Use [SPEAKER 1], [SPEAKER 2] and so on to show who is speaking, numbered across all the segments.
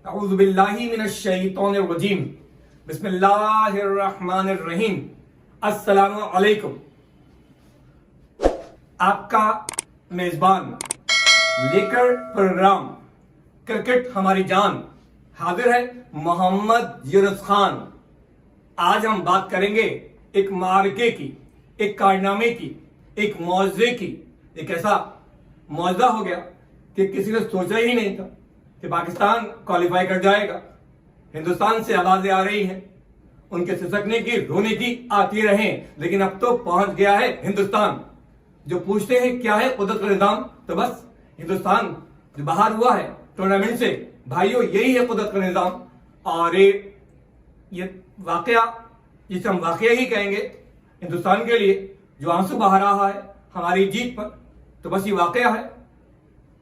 [SPEAKER 1] अऊज़ु बिल्लाहि मिनश शैतानिर रजीम। बिस्मिल्लाहिर रहमानिर रहीम। अस्सलामु अलैकुम। आपका मेजबान लेकर प्रोग्राम क्रिकेट हमारी जान हाजिर है मोहम्मद यूनुस खान। आज हम बात करेंगे एक मार्के की, एक कारनामे की, एक मौजे की। एक ऐसा मौजा हो गया कि किसी ने सोचा ही नहीं था कि पाकिस्तान क्वालिफाई कर जाएगा। हिंदुस्तान से आवाजें आ रही हैं, उनके सिसकने की, रोने की आती रहे, लेकिन अब तो पहुंच गया है हिंदुस्तान। जो पूछते हैं क्या है कुदरत का निजाम, तो बस हिंदुस्तान जो बाहर हुआ है टूर्नामेंट से, भाइयों यही है कुदरत का निजाम। और ये वाकया, जिसे हम वाकया ही कहेंगे हिंदुस्तान के लिए, जो आंसू बहा रहा है हमारी जीत पर, तो बस ये वाकया है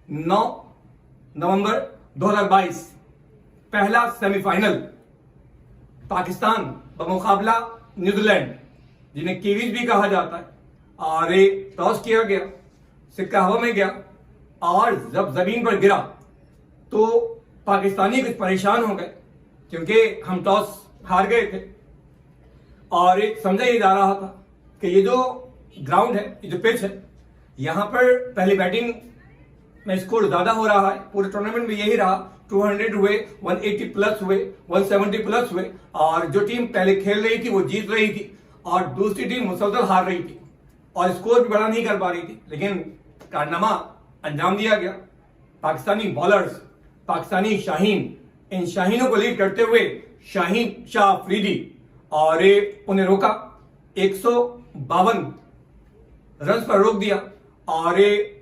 [SPEAKER 1] 9 नवंबर 2022 पहला सेमीफाइनल पाकिस्तान बमुकाबला न्यूजीलैंड, जिन्हें कीवीज भी कहा जाता है, और टॉस किया गया, सिक्का हवा में गया, और जब जमीन पर गिरा तो पाकिस्तानी कुछ परेशान हो गए क्योंकि हम टॉस हार गए थे। और समझा ये जा रहा था कि ये जो ग्राउंड है, ये जो पिच है, यहां पर पहली बैटिंग में स्कोर ज्यादा हो रहा है। पूरे टूर्नामेंट में यही रहा, 200 हुए, 180 प्लस हुए, 170 प्लस हुए, और जो टीम पहले खेल रही थी वो जीत रही थी और दूसरी टीम मुसलसल हार रही थी और स्कोर भी बड़ा नहीं कर पा रही थी। लेकिन कारनामा अंजाम दिया गया। पाकिस्तानी बॉलर्स, पाकिस्तानी शाहीन, इन शाहीनों को लीड करते हुए शाहीन शाह अफरीदी, और उन्हें रोका, 152 रन पर रोक दिया और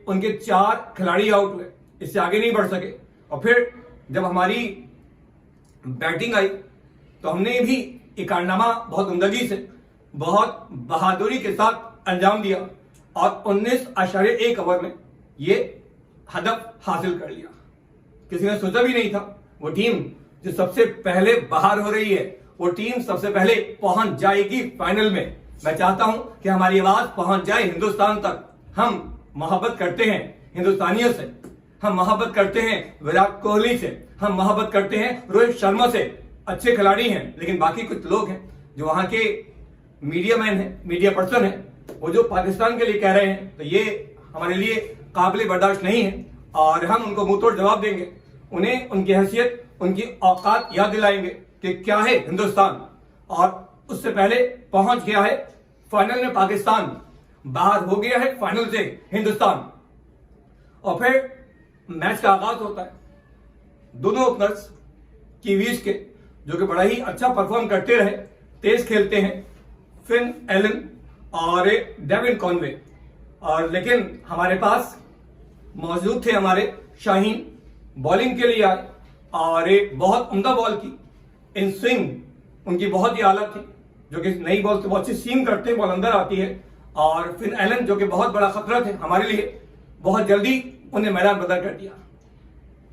[SPEAKER 1] उनके 4 खिलाड़ी आउट हुए, इससे आगे नहीं बढ़ सके। और फिर जब हमारी बैटिंग आई तो हमने भी एक कारनामा बहुत उमदगी से, बहुत बहादुरी के साथ अंजाम दिया और 19.1 ओवर में ये हदफ हासिल कर लिया। किसी ने सोचा भी नहीं था वो टीम जो सबसे पहले बाहर हो रही है, वो टीम सबसे पहले पहुंच जाएगी फाइनल में। मैं चाहता हूं कि हमारी आवाज पहुंच जाए हिंदुस्तान तक। हम मोहब्बत करते हैं हिंदुस्तानियों से, हम मोहब्बत करते हैं विराट कोहली से, हम मोहब्बत करते हैं रोहित शर्मा से। अच्छे खिलाड़ी हैं, लेकिन बाकी कुछ लोग हैं जो वहां के मीडिया मैन है, मीडिया पर्सन है, वो जो पाकिस्तान के लिए कह रहे हैं, तो ये हमारे लिए काबिल बर्दाश्त नहीं है और हम उनको मुंह तोड़ जवाब देंगे। उन्हें उनकी हैसियत, उनकी औकात याद दिलाएंगे कि क्या है हिंदुस्तान। और उससे पहले पहुंच गया है फाइनल में पाकिस्तान, बाहर हो गया है फाइनल से हिंदुस्तान। और फिर मैच का आगाज होता है दोनों ओपनर्स कीवीज के, जो कि बड़ा ही अच्छा परफॉर्म करते रहे, तेज खेलते हैं, फिन एलन और डेविन कॉनवे। और लेकिन हमारे पास मौजूद थे हमारे शाहीन, बॉलिंग के लिए आए और बहुत उम्दा बॉल की। इन स्विंग उनकी बहुत ही आला थी, जो कि नई बॉल से बहुत अच्छी सीम करते हैं, बॉल अंदर आती है। और फिर एलन, जो कि बहुत बड़ा खतरा थे हमारे लिए, बहुत जल्दी उन्हें मैदान बदल कर दिया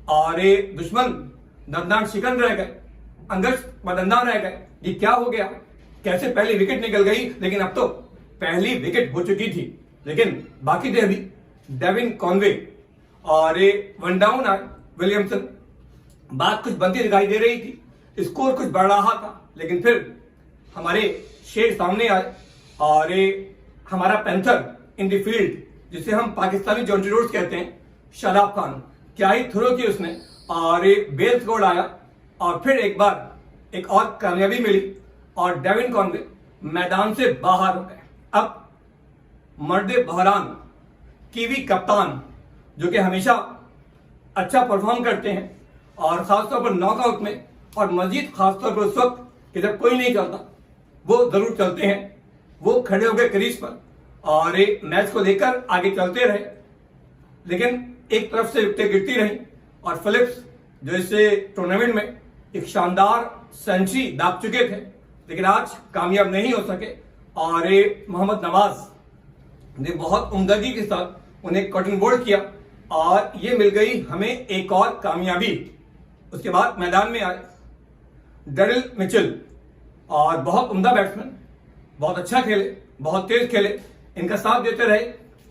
[SPEAKER 1] और दुश्मन दंदान शिकन रह गए, अंगश बदंदान रह गए। ये क्या हो गया, कैसे पहली विकेट निकल गई। लेकिन अब तो पहली विकेट हो चुकी थी, लेकिन बाकी थे अभी डेविन कॉनवे और वन डाउन आए विलियमसन। बात कुछ बनती दिखाई दे रही थी, स्कोर कुछ बढ़ रहा था, लेकिन फिर हमारे शेर सामने आए और हमारा पैंथर इन द फील्ड, जिसे हम पाकिस्तानी जॉन्टी रोड्स कहते हैं, शादाब खान, क्या ही थ्रो की उसने और बेल स्कोर आया। और फिर एक बार एक और कामयाबी मिली और डेविन कॉनवे मैदान से बाहर हो गए। अब मर्दे बहरान, कीवी कप्तान, जो कि हमेशा अच्छा परफॉर्म करते हैं और खासतौर पर नॉकआउट में, और मजीद खासतौर पर उस वक्त कि जब कोई नहीं चलता, वो जरूर चलते हैं। वो खड़े हो गए क्रीज पर और मैच को लेकर आगे चलते रहे, लेकिन एक तरफ से विकेटें गिरती रही और फिलिप्स, जो इस टूर्नामेंट में एक शानदार सेंचुरी दाग चुके थे, लेकिन आज कामयाब नहीं हो सके। और मोहम्मद नवाज ने बहुत उम्दगी के साथ उन्हें कॉटन बोल्ड किया और ये मिल गई हमें एक और कामयाबी। उसके बाद मैदान में आए डेरिल मिचेल, और बहुत उम्दा बैट्समैन, बहुत अच्छा खेले, बहुत तेज खेले, इनका साथ देते रहे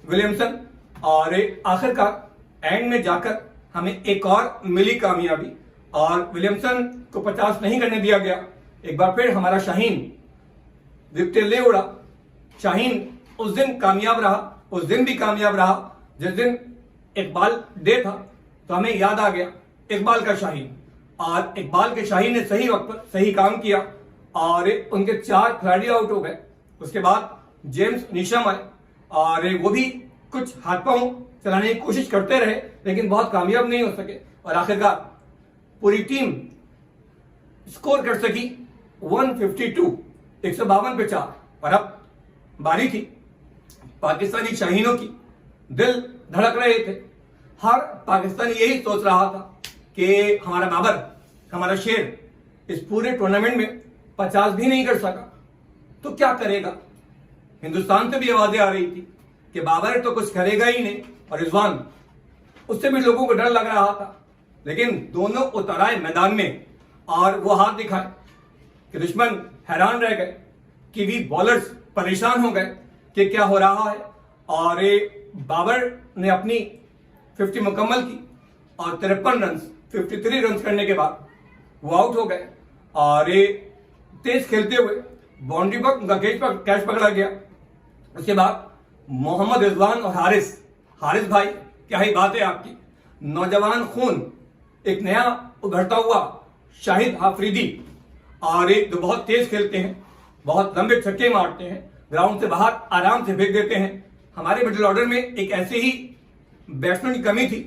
[SPEAKER 1] विलियमसन। और आखिरकार एंड में जाकर हमें एक और मिली कामयाबी और विलियमसन को 50 नहीं करने दिया गया। एक बार फिर हमारा शाहीन विकेट ले उड़ा। शाहीन उस दिन कामयाब रहा, उस दिन भी कामयाब रहा जिस दिन इकबाल डे था। तो हमें याद आ गया इकबाल का शाहीन, और इकबाल के शाहीन ने सही वक्त पर सही काम किया और उनके 4 खिलाड़ी आउट हो गए। उसके बाद जेम्स नीशम आए और वो भी कुछ हाथ पांव चलाने की कोशिश करते रहे लेकिन बहुत कामयाब नहीं हो सके, और आखिरकार पूरी टीम स्कोर कर सकी 152 152 पे 4। और अब बारी थी पाकिस्तानी शाहीनों की। दिल धड़क रहे थे, हर पाकिस्तानी यही सोच रहा था कि हमारा बाबर, हमारा शेर इस पूरे टूर्नामेंट में 50 भी नहीं कर सका तो क्या करेगा। हिंदुस्तान से भी आवाजें आ रही थी कि बाबर तो कुछ करेगा ही नहीं, और रिजवान, उससे भी लोगों को डर लग रहा था। लेकिन दोनों उतर आए मैदान में और वो हाथ दिखाए कि दुश्मन हैरान रह गए, कीवी बॉलर्स परेशान हो गए कि क्या हो रहा है। और बाबर ने अपनी 50 मुकम्मल की और 53 रन 53 रन करने के बाद वो आउट हो गए। और तेज खेलते हुए बाउंड्री पर उनका कैच पकड़ा गया। उसके बाद मोहम्मद रिजवान और हारिस भाई, क्या ही बात है आपकी। नौजवान खून, एक नया उभरता हुआ शाहिद आफरीदी, और जो बहुत तेज खेलते हैं, बहुत लंबे छक्के मारते हैं, ग्राउंड से बाहर आराम से फेंक देते हैं। हमारे मिडिल ऑर्डर में एक ऐसे ही बैट्समैन की कमी थी।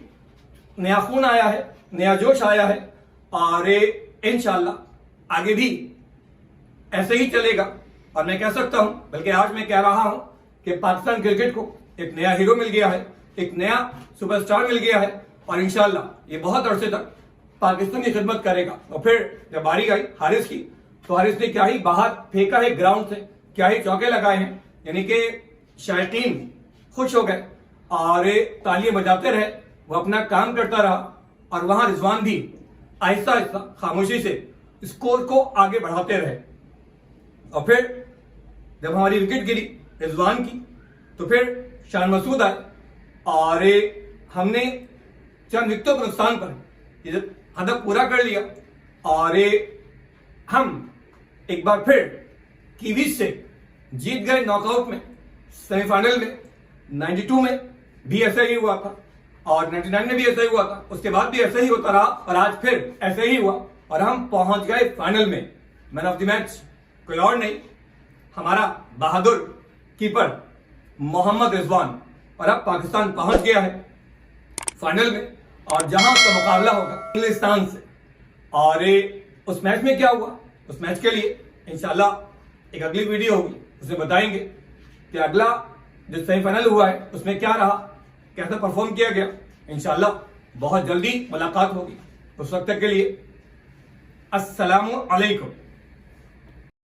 [SPEAKER 1] नया खून आया है, नया जोश आया है, और इंशाल्लाह आगे भी ऐसे ही चलेगा। और मैं कह सकता हूं, बल्कि आज मैं कह रहा हूं कि पाकिस्तान क्रिकेट को एक नया हीरो मिल गया है, एक नया सुपरस्टार मिल गया है, और इंशाल्लाह ये बहुत अरसे तक पाकिस्तान की खिदमत करेगा। और फिर जब बारी आई हारिस की, तो हारिस ने क्या ही बाहर फेंका है ग्राउंड से, क्या ही चौके लगाए हैं, यानी कि शायकीन खुश हो गए और तालियां बजाते रहे। वो अपना काम करता रहा, और वहां रिजवान भी आहिस्ता आहिस्ता खामोशी से स्कोर को आगे बढ़ाते रहे। और फिर जब हमारी विकेट गिरी रिजवान की, तो फिर शान मसूद आए और हमने चंद विकेटों के नुकसान पर हदफ पूरा कर लिया। और हम एक बार फिर कीवीज से जीत गए नॉकआउट में, सेमीफाइनल में। 92 में भी ऐसा ही हुआ था, और 99 में भी ऐसा ही हुआ था, उसके बाद भी ऐसा ही होता रहा, और आज फिर ऐसे ही हुआ, और हम पहुंच गए फाइनल में। मैन ऑफ द मैच कोई और नहीं, हमारा बहादुर कीपर मोहम्मद रिजवान। और अब पाकिस्तान पहुंच गया है फाइनल में, और जहां उसका मुकाबला होगा इंग्लिस्तान से। और उस मैच में क्या हुआ, उस मैच के लिए इंशाल्लाह एक अगली वीडियो होगी, उसमें बताएंगे कि अगला जो सेमीफाइनल हुआ है उसमें क्या रहा, कैसा परफॉर्म किया गया। इंशाल्लाह बहुत जल्दी मुलाकात होगी। उस वक्त के लिए अस्सलामु अलैकुम।